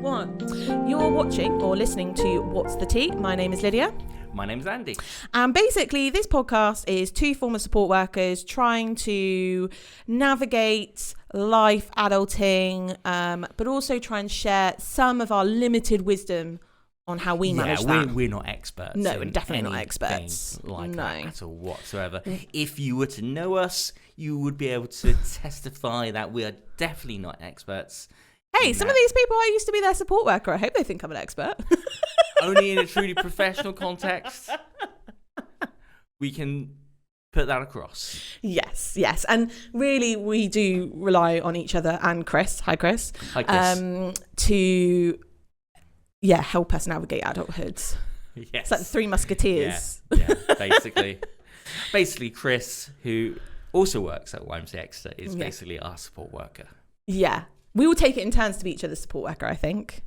one. You're watching or listening to What's the Tea? My name is Lydia. My name's Andy. And basically, this podcast is two former support workers trying to navigate life, adulting, but also try and share some of our limited wisdom on how we manage that. We're not experts. No, definitely not experts. Like that at all whatsoever. If you were to know us, you would be able to testify that we are definitely not experts. Hey, some of these people, I used to be their support worker. I hope they think I'm an expert. Only in a truly professional context, we can put that across. Yes. And really, we do rely on each other and Chris. Hi, Chris. Hi, Chris. To help us navigate adulthood. Yes. It's like the Three Musketeers. Yeah, basically. Basically, Chris, who also works at YMCA Exeter, is basically our support worker. Yeah. We will take it in turns to be each other's support worker, I think.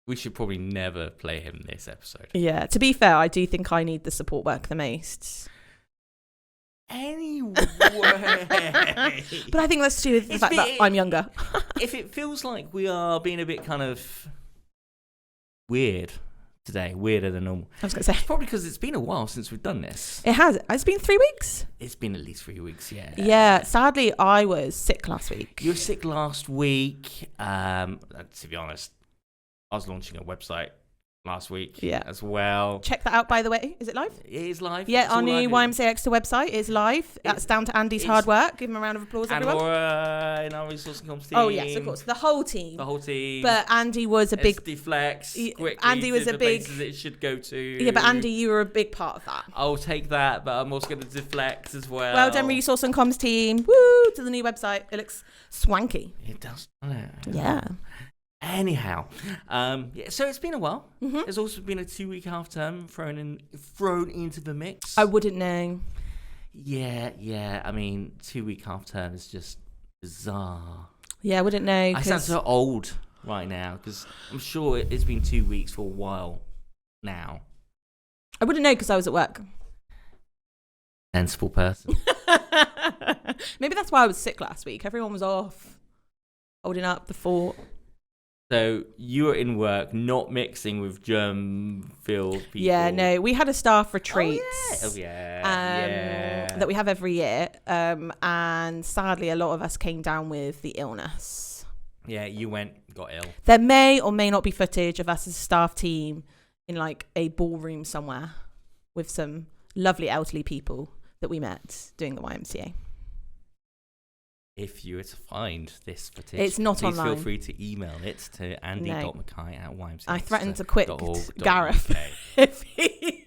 We should probably never play him this episode. Yeah. To be fair, I do think I need the support work the most. Anyway. But I think that's to do with the fact that I'm younger. If it feels like we are being a bit kind of weird today, weirder than normal. I was going to say. It's probably because it's been a while since we've done this. It has. It's been 3 weeks. It's been at least 3 weeks, yeah. Yeah. Sadly, I was sick last week. You were sick last week. To be honest, I was launching a website last week as well. Check that out, by the way. Is it live? It is live. Yeah, our new YMCA Exeter website is live. That's down to Andy's hard work. Give him a round of applause, everyone. And Laura in our resource and comms team. Oh, yes, of course. The whole team. But Andy was a big... Deflex. Andy was a big... places it should go to. Yeah, but Andy, you were a big part of that. I'll take that, but I'm also going to deflex as well. Well done, resource and comms team. Woo! To the new website. It looks swanky. It does, doesn't it? Yeah. Anyhow, so it's been a while. Mm-hmm. There's also been a 2-week half term thrown into the mix. I wouldn't know. Yeah. I mean, 2-week half term is just bizarre. Yeah, I wouldn't know. I sound so old right now because I'm sure it's been 2 weeks for a while now. I wouldn't know because I was at work. Sensible person. Maybe that's why I was sick last week. Everyone was off, holding up the fort. So you were in work, not mixing with germ-filled people. Yeah, no, we had a staff retreat. That we have every year, and sadly, a lot of us came down with the illness. Yeah, you got ill. There may or may not be footage of us as a staff team in like a ballroom somewhere with some lovely elderly people that we met doing the YMCA. If you were to find this footage, it's not please online. feel free to email it to andy.mackay@ymca. I threatened to quit Gareth if he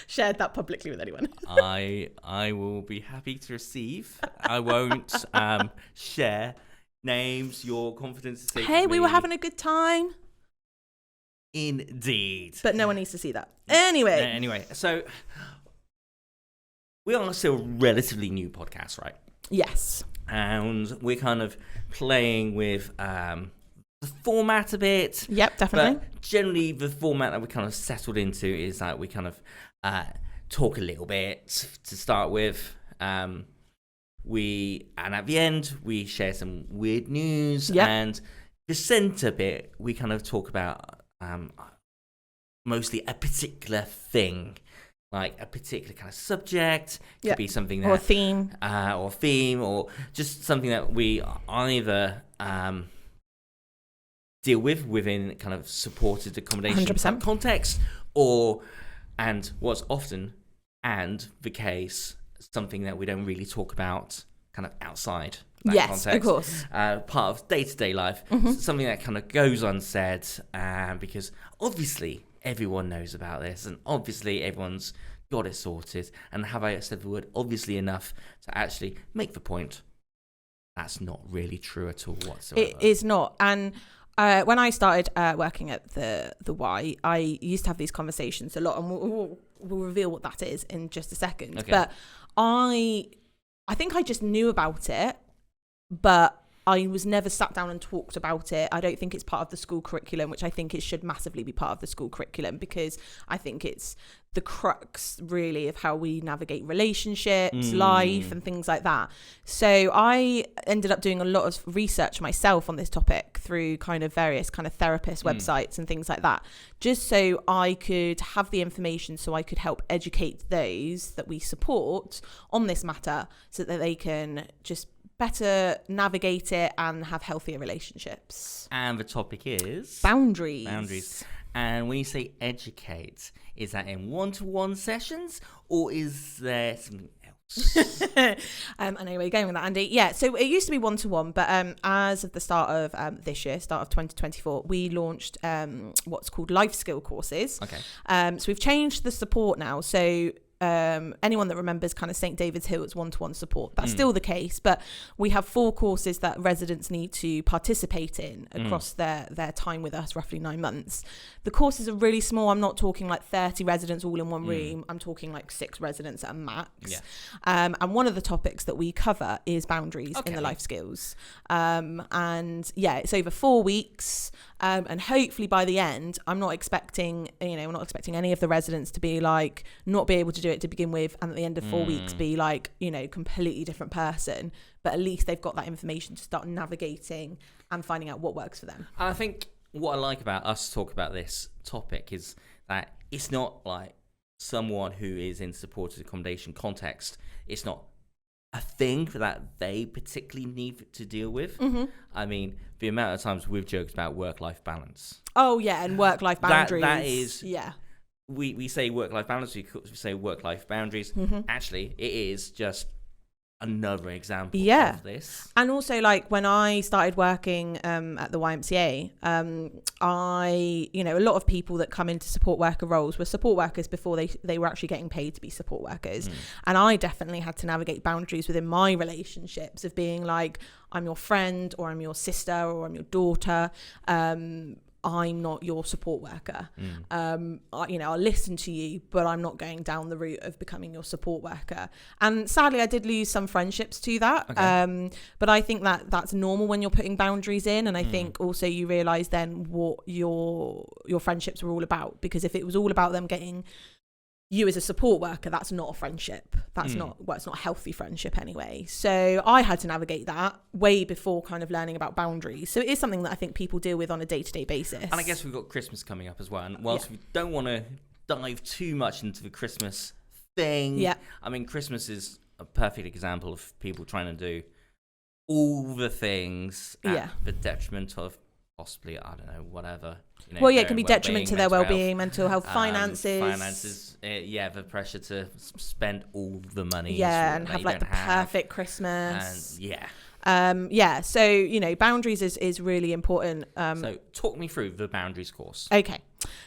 shared that publicly with anyone. I will be happy to receive. I won't share names. Your confidence is safe. Hey, we were having a good time. Indeed. But no one needs to see that. Anyway, so we are still a relatively new podcast, right? Yes. And we're kind of playing with the format a bit. Yep, definitely. But generally, the format that we kind of settled into is that we kind of talk a little bit to start with. And at the end, we share some weird news. Yep. And the centre bit, we kind of talk about mostly a particular thing. Like a particular kind of subject, could be something that... Or a theme. Or just something that we either deal with within kind of supported accommodation 100%. Context, and what's often, and the case, something that we don't really talk about kind of outside that context. Of course. Part of day-to-day life, something that kind of goes unsaid, because obviously... everyone knows about this, and obviously everyone's got it sorted. And have I said the word obviously enough to actually make the point? That's not really true at all whatsoever. It is not. And when I started working at the Y, I used to have these conversations a lot, and we'll reveal what that is in just a second. Okay. But I think I just knew about it, but I was never sat down and talked about it. I don't think it's part of the school curriculum, which I think it should massively be part of the school curriculum, because I think it's the crux really of how we navigate relationships, life and things like that. So I ended up doing a lot of research myself on this topic through kind of various kind of therapist websites and things like that, just so I could have the information so I could help educate those that we support on this matter so that they can just better navigate it and have healthier relationships. And the topic is boundaries. And when you say educate, is that in one-to-one sessions, or is there something else? I know where you're going with that, Andy. Yeah, so it used to be one-to-one, but as of the start of this year, start of 2024, we launched what's called life skill courses. Okay. So we've changed the support now. So anyone that remembers kind of St. David's Hill, it's one-to-one support. That's still the case, but we have 4 courses that residents need to participate in across their time with us, roughly 9 months. The courses are really small. I'm not talking like 30 residents all in one room. I'm talking like 6 residents at a max. Yeah. And one of the topics that we cover is boundaries in the life skills. And yeah, it's over 4 weeks. And hopefully by the end, we're not expecting any of the residents to be like, not be able to do it to begin with, and at the end of 4 weeks be like, completely different person. But at least they've got that information to start navigating and finding out what works for them. I think what I like about us talk about this topic is that it's not like someone who is in supported accommodation context. It's not a thing that they particularly need to deal with. I mean, the amount of times we've joked about work-life balance. Oh yeah, and work-life boundaries. That is, yeah. We say work-life balance, we say work-life boundaries. Actually, it is just another example of this. And also, like, when I started working at the YMCA, a lot of people that come into support worker roles were support workers before they were actually getting paid to be support workers. And I definitely had to navigate boundaries within my relationships of being like, I'm your friend, or I'm your sister, or I'm your daughter. I'm not your support worker. I'll listen to you, but I'm not going down the route of becoming your support worker. And sadly, I did lose some friendships to that. Okay. But I think that that's normal when you're putting boundaries in. And I think also you realise then what your friendships were all about. Because if it was all about them getting you as a support worker, that's not a friendship. That's it's not a healthy friendship anyway. So I had to navigate that way before kind of learning about boundaries. So it is something that I think people deal with on a day-to-day basis. And I guess we've got Christmas coming up as well. And whilst we don't want to dive too much into the Christmas thing, I mean, Christmas is a perfect example of people trying to do all the things at the detriment of possibly, I don't know, whatever. It can be detriment to their well-being, mental health, finances. The pressure to spend all the money. Yeah, and have like the perfect Christmas. And so, boundaries is really important. So talk me through the boundaries course. Okay.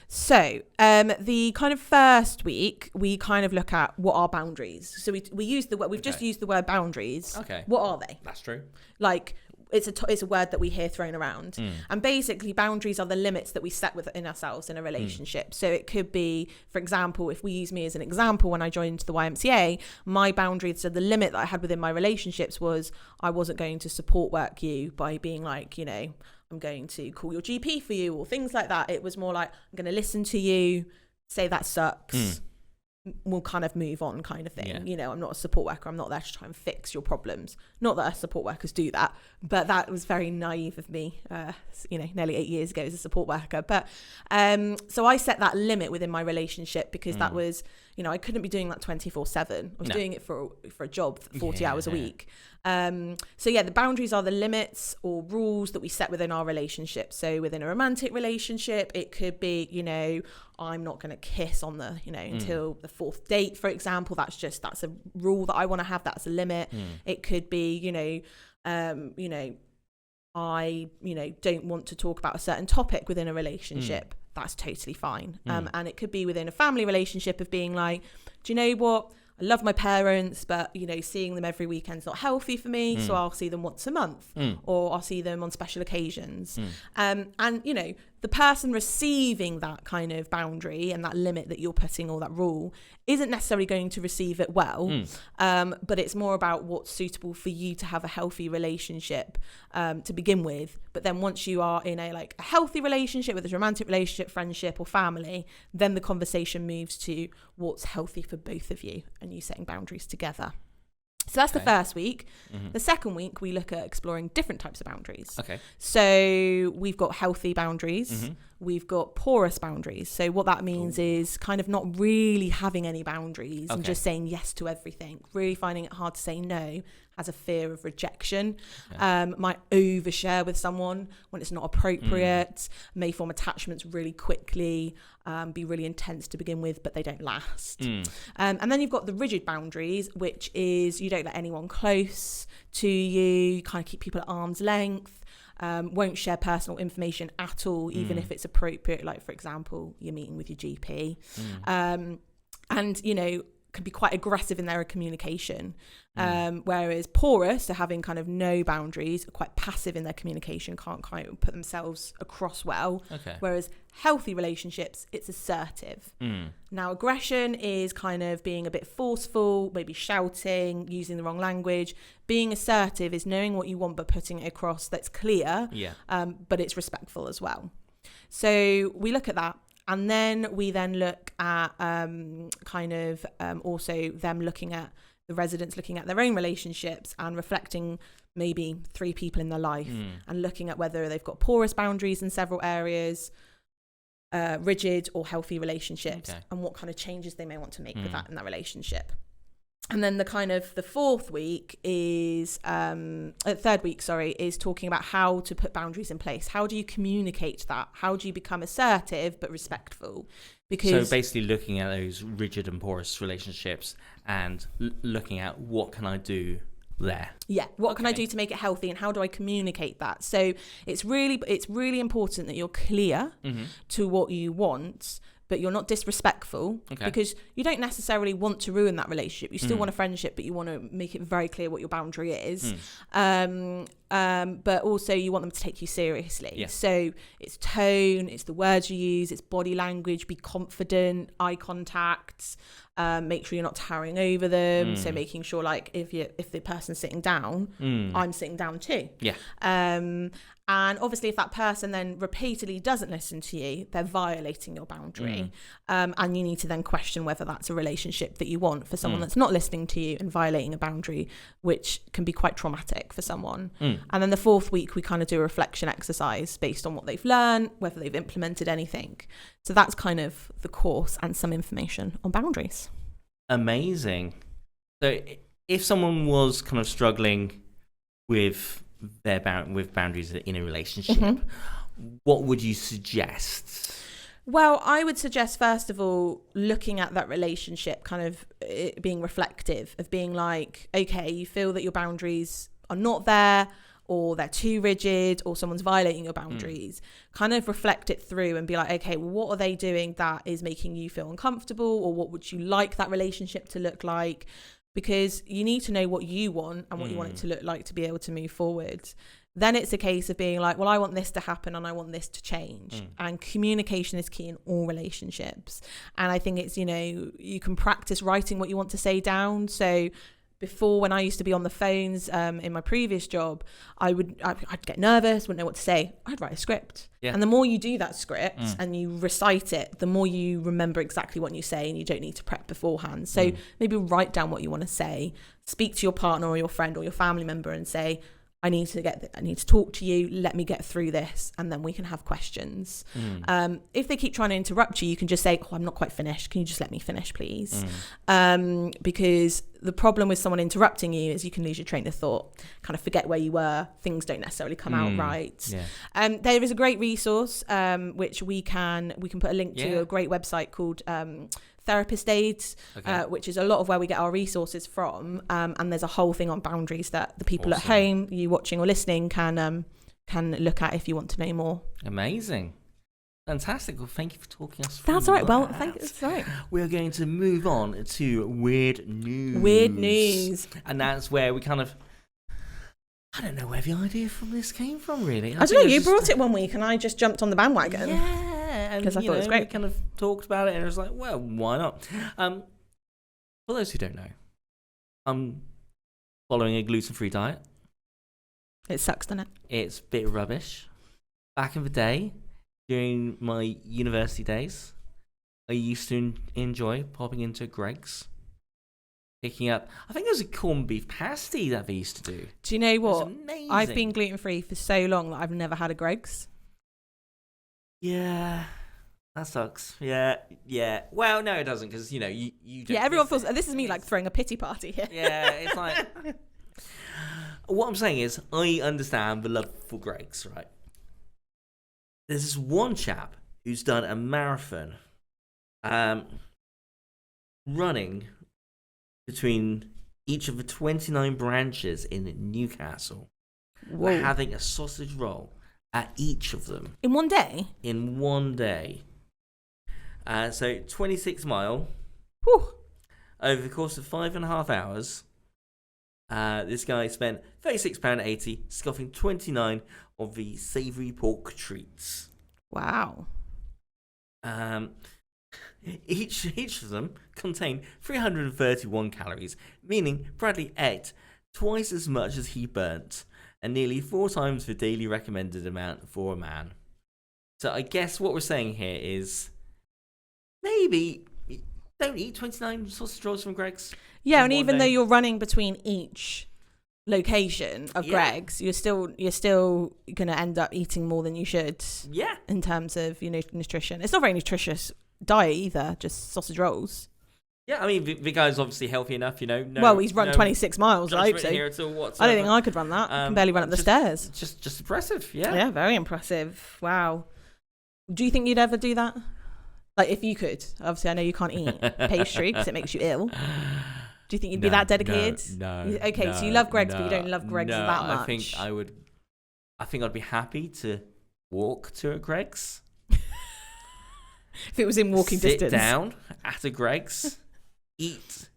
So the kind of first week, we kind of look at what are boundaries. So we've just used the word boundaries. Okay. What are they? That's true. Like, it's a word that we hear thrown around. And basically boundaries are the limits that we set within ourselves in a relationship. So it could be, for example, if we use me as an example, when I joined the YMCA, my boundaries, so the limit that I had within my relationships was I wasn't going to support work you by being like, I'm going to call your GP for you or things like that. It was more like, I'm going to listen to you, say that sucks. We'll kind of move on kind of thing. I'm not a support worker. I'm not there to try and fix your problems. Not that us support workers do that, but that was very naive of me, nearly 8 years ago as a support worker. But so I set that limit within my relationship because that was, I couldn't be doing that 24/7. I was doing it for a job, 40 hours a week. The boundaries are the limits or rules that we set within our relationship. So within a romantic relationship, it could be, I'm not going to kiss on the, until the 4th date, for example. That's a rule that I want to have. That's a limit. It could be, I, don't want to talk about a certain topic within a relationship. That's totally fine. And it could be within a family relationship of being like, do you know what? I love my parents, but, seeing them every weekend's not healthy for me. So I'll see them once a month or I'll see them on special occasions. And, the person receiving that kind of boundary and that limit that you're putting, or that rule, isn't necessarily going to receive it well. But it's more about what's suitable for you to have a healthy relationship to begin with. But then once you are in a healthy relationship, whether it's a romantic relationship, friendship or family, then the conversation moves to what's healthy for both of you and you setting boundaries together. So that's the first week. The second week, we look at exploring different types of boundaries. Okay. So we've got healthy boundaries. We've got porous boundaries. So what that means is kind of not really having any boundaries and just saying yes to everything. Really finding it hard to say no, has a fear of rejection, might overshare with someone when it's not appropriate, may form attachments really quickly, be really intense to begin with, but they don't last. And then you've got the rigid boundaries, which is you don't let anyone close to you, you kind of keep people at arm's length, won't share personal information at all, even if it's appropriate, like for example, you're meeting with your GP. And, you know, can be quite aggressive in their communication, whereas porous, so having kind of no boundaries, are quite passive in their communication, can't kind of put themselves across well. Whereas healthy relationships, it's assertive. Now aggression is kind of being a bit forceful, maybe shouting, using the wrong language. Being assertive is knowing what you want but putting it across that's clear, but it's respectful as well. So we look at that. And then we then look at also them looking at the residents, looking at their own relationships and reflecting maybe 3 people in their life and looking at whether they've got porous boundaries in several areas, rigid or healthy relationships, and what kind of changes they may want to make with that in that relationship. And then the fourth week is, third week, is talking about how to put boundaries in place. How do you communicate that? How do you become assertive but respectful? Because so basically looking at those rigid and porous relationships and looking at what can I do there? Yeah, what can I do to make it healthy, and how do I communicate that? So it's really important that you're clear to what you want, but you're not disrespectful, because you don't necessarily want to ruin that relationship. You still want a friendship, but you want to make it very clear what your boundary is. But also you want them to take you seriously. So it's tone, it's the words you use, it's body language, be confident, eye contact, make sure you're not towering over them. So making sure if the person's sitting down, I'm sitting down too. And obviously if that person then repeatedly doesn't listen to you, they're violating your boundary. And you need to then question whether that's a relationship that you want for someone that's not listening to you and violating a boundary, which can be quite traumatic for someone. And then the fourth week, we kind of do a reflection exercise based on what they've learned, whether they've implemented anything. So that's kind of the course and some information on boundaries. Amazing. So if someone was kind of struggling with with boundaries in a relationship, what would you suggest? Well, I would suggest, first of all, looking at that relationship, kind of being reflective, of being like, okay, you feel that your boundaries are not there, or they're too rigid, or someone's violating your boundaries. Kind of reflect it through and be like, okay, well, what are they doing that is making you feel uncomfortable, or what would you like that relationship to look like? Because you need to know what you want and what you want it to look like to be able to move forward. Then it's a case of being like, well, I want this to happen and I want this to change. And communication is key in all relationships. And I think it's, you can practice writing what you want to say down. So before, when I used to be on the phones in my previous job, I'd get nervous, wouldn't know what to say. I'd write a script. And the more you do that script and you recite it, the more you remember exactly what you say, and you don't need to prep beforehand. So maybe write down what you want to say, speak to your partner or your friend or your family member and say, I need to talk to you, let me get through this, and then we can have questions. If they keep trying to interrupt you, you can just say, I'm not quite finished, can you just let me finish, please? Because the problem with someone interrupting you is you can lose your train of thought, kind of forget where you were, things don't necessarily come out right. There is a great resource which we can put a link to, a great website called Therapist Aids, which is a lot of where we get our resources from, and there's a whole thing on boundaries that the people at home, you watching or listening, can look at if you want to know more. Amazing. Fantastic. Well, thank you for talking us through That's all right. that. Well, thank you. That's all right. We're going to move on to weird news. Weird news. And that's where we kind of I don't know where the idea from this came from, really. I don't know. You brought it one week, and I just jumped on the bandwagon. Yeah, because I thought it was great. We kind of talked about it, and it was like, well, why not? For those who don't know, I'm following a gluten-free diet. It sucks, doesn't it? It's a bit rubbish. Back in the day, during my university days, I used to enjoy popping into Greg's, picking up, I think it was a corned beef pasty that they used to do. Do you know what? Amazing. I've been gluten-free for so long that I've never had a Greg's. Yeah, that sucks. Yeah. Well, no, it doesn't, because, you don't. Yeah, everyone feels, this is me like throwing a pity party here. Yeah, it's like, what I'm saying is, I understand the love for Greg's, right? There's this one chap who's done a marathon, running between each of the 29 branches in Newcastle. Whoa. Having a sausage roll at each of them. In one day? In one day. So 26 mile. Whew. Over the course of 5.5 hours, this guy spent £36.80 scoffing 29 of the savoury pork treats. Wow. Each of them contained 331 calories, meaning Bradley ate twice as much as he burnt, and nearly 4 times the daily recommended amount for a man. So I guess what we're saying here is maybe don't eat 29 sausage rolls from Greg's. Yeah, and even though you're running between each location of Greg's, you're still going to end up eating more than you should. Yeah. In terms of nutrition, it's not very nutritious diet either, just sausage rolls. Yeah, I mean the guy's obviously healthy enough, well, he's run 26 miles, I hope so. Here at all I don't think I could run that. I can barely run up the stairs. Just impressive, yeah. Yeah, very impressive. Wow. Do you think you'd ever do that? Like, if you could? Obviously, I know you can't eat pastry because it makes you ill. Do you think you'd be that dedicated? No. Okay, so you love Greg's, but you don't love Greg's that much. I think I'd be happy to walk to a Greg's. If it was in walking distance. Sit down at a Greg's. Eat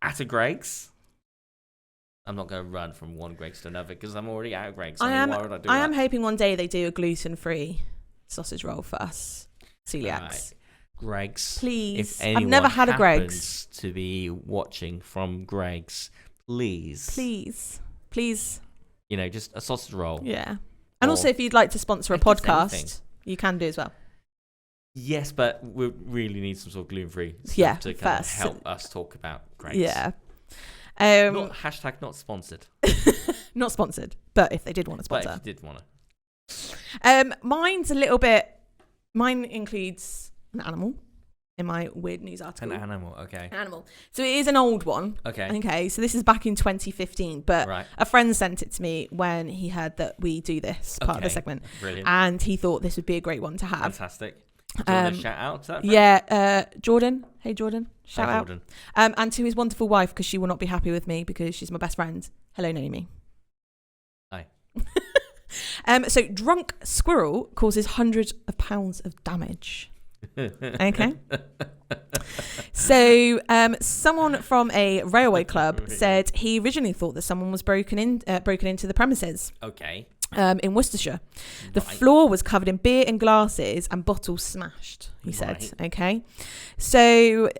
at a Greg's. I'm not going to run from one Greg's to another because I'm already out of Greg's. Why would I do that? I am hoping one day they do a gluten-free sausage roll for us celiacs. Right. Greg's. Please. If I've never had a Greg's. To be watching from Greg's, please. Just a sausage roll. Yeah. And also, if you'd like to sponsor a podcast, you can do as well. Yes, but we really need some sort of gluten-free stuff to kind of help us talk about Greg's. Yeah. Not sponsored. Not sponsored, but if they did want to sponsor. But if you did want to. Mine includes an animal in my weird news article. An animal, okay. An animal. So it is an old one. Okay, so this is back in 2015, but a friend sent it to me when he heard that we do this part of the segment. Brilliant. And he thought this would be a great one to have. Fantastic. Do you want to shout out to that friend? Yeah, Jordan. Hey, Jordan. Shout out. Jordan. And to his wonderful wife, because she will not be happy with me because she's my best friend. Hello, Naomi. Hi. So drunk squirrel causes hundreds of pounds of damage. Okay. So someone from a railway club said he originally thought that someone was broken into the premises. Okay. In Worcestershire. The floor was covered in beer and glasses and bottles smashed, he said. Okay. So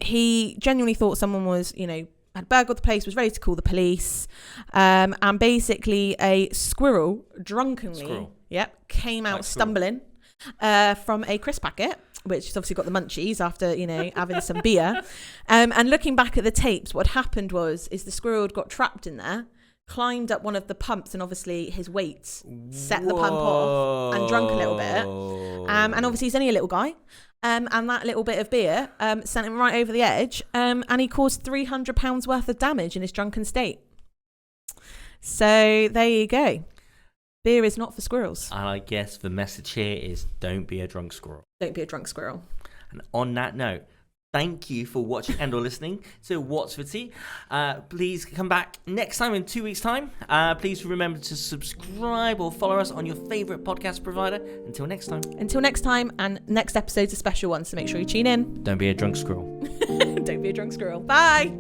he genuinely thought someone was, had burgled the place, was ready to call the police. And basically a squirrel drunkenly came out stumbling from a crisp packet, which has obviously got the munchies after, having some beer. And looking back at the tapes, what happened is the squirrel had got trapped in there, climbed up one of the pumps, and obviously his weight set the pump off and drunk a little bit. And obviously he's only a little guy. And that little bit of beer sent him right over the edge. And he caused £300 worth of damage in his drunken state. So there you go. Beer is not for squirrels. And I guess the message here is don't be a drunk squirrel. Don't be a drunk squirrel. And on that note, thank you for watching and or listening to What's for Tea. Please come back next time in 2 weeks' time. Please remember to subscribe or follow us on your favourite podcast provider. Until next time. And next episode's a special one, so make sure you tune in. Don't be a drunk squirrel. Don't be a drunk squirrel. Bye.